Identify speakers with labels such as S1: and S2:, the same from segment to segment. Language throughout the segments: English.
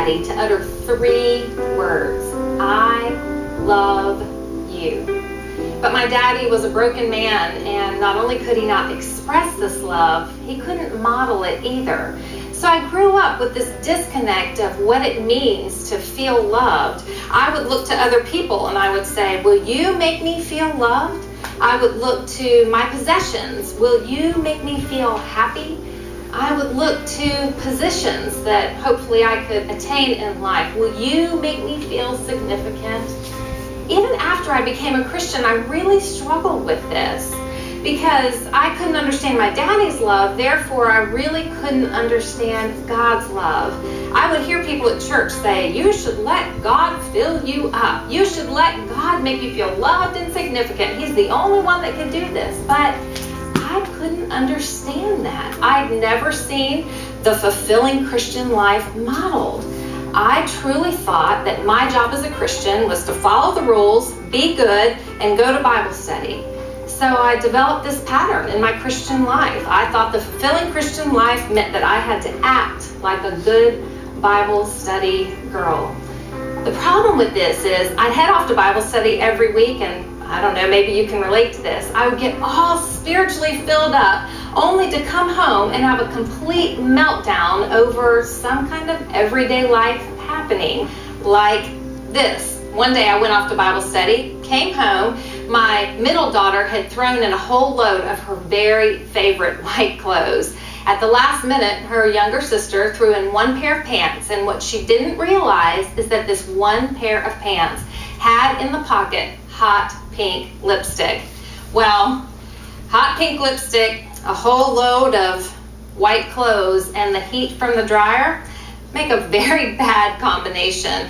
S1: to utter 3 words: I love you. But my daddy was a broken man, and not only could he not express this love, he couldn't model it either. So I grew up with this disconnect of what it means to feel loved. I would look to other people and I would say, will you make me feel loved? I would look to my possessions. Will you make me feel happy? I would look to positions that hopefully I could attain in life. Will you make me feel significant? Even after I became a Christian, I really struggled with this because I couldn't understand my daddy's love, therefore I really couldn't understand God's love. I would hear people at church say, you should let God fill you up. You should let God make you feel loved and significant. He's the only one that can do this. But I couldn't understand that. I'd never seen the fulfilling Christian life modeled. I truly thought that my job as a Christian was to follow the rules, be good, and go to Bible study. So I developed this pattern in my Christian life. I thought the fulfilling Christian life meant that I had to act like a good Bible study girl. The problem with this is I'd head off to Bible study every week, and I don't know, maybe you can relate to this. I would get all spiritually filled up only to come home and have a complete meltdown over some kind of everyday life happening like this. One day I went off to Bible study, came home, my middle daughter had thrown in a whole load of her very favorite white clothes. At the last minute, her younger sister threw in 1 pair of pants, and what she didn't realize is that this 1 pair of pants had in the pocket hot pink lipstick. Well, hot pink lipstick, a whole load of white clothes, and the heat from the dryer make a very bad combination.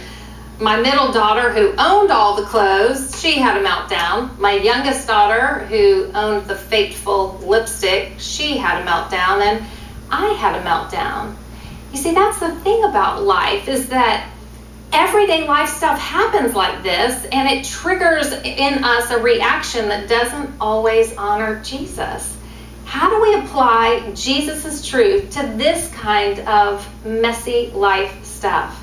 S1: My middle daughter, who owned all the clothes, she had a meltdown. My youngest daughter, who owned the fateful lipstick, she had a meltdown, and I had a meltdown. You see, that's the thing about life, is that everyday life stuff happens like this, and it triggers in us a reaction that doesn't always honor Jesus. How do we apply Jesus' truth to this kind of messy life stuff?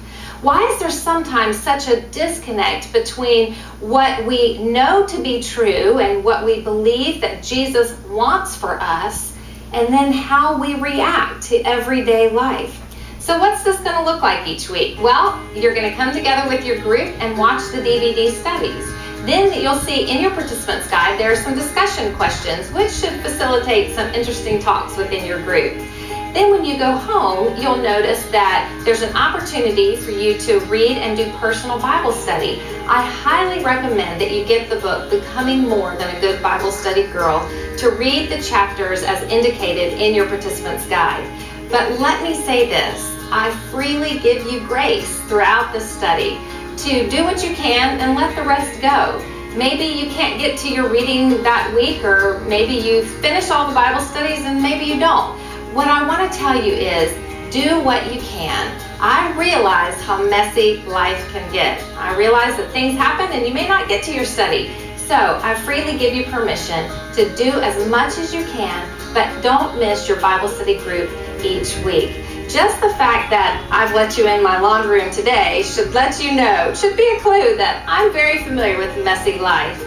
S1: Why is there sometimes such a disconnect between what we know to be true and what we believe that Jesus wants for us, and then how we react to everyday life? So what's this going to look like each week? Well, you're going to come together with your group and watch the DVD studies. Then you'll see in your participants guide there are some discussion questions which should facilitate some interesting talks within your group. Then when you go home, you'll notice that there's an opportunity for you to read and do personal Bible study. I highly recommend that you get the book, Becoming More Than a Good Bible Study Girl, to read the chapters as indicated in your participants guide. But let me say this, I freely give you grace throughout this study to do what you can and let the rest go. Maybe you can't get to your reading that week, or maybe you finish all the Bible studies and maybe you don't. What I want to tell you is, do what you can. I realize how messy life can get. I realize that things happen and you may not get to your study. So I freely give you permission to do as much as you can, but don't miss your Bible study group each week. Just the fact that I've let you in my laundry room today should let you know, should be a clue that I'm very familiar with messy life.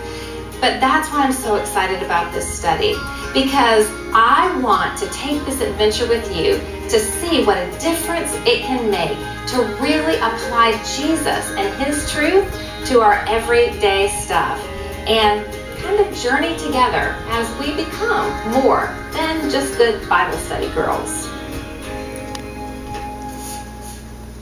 S1: But that's why I'm so excited about this study, because I want to take this adventure with you to see what a difference it can make to really apply Jesus and His truth to our everyday stuff and kind of journey together as we become more than just good Bible study girls.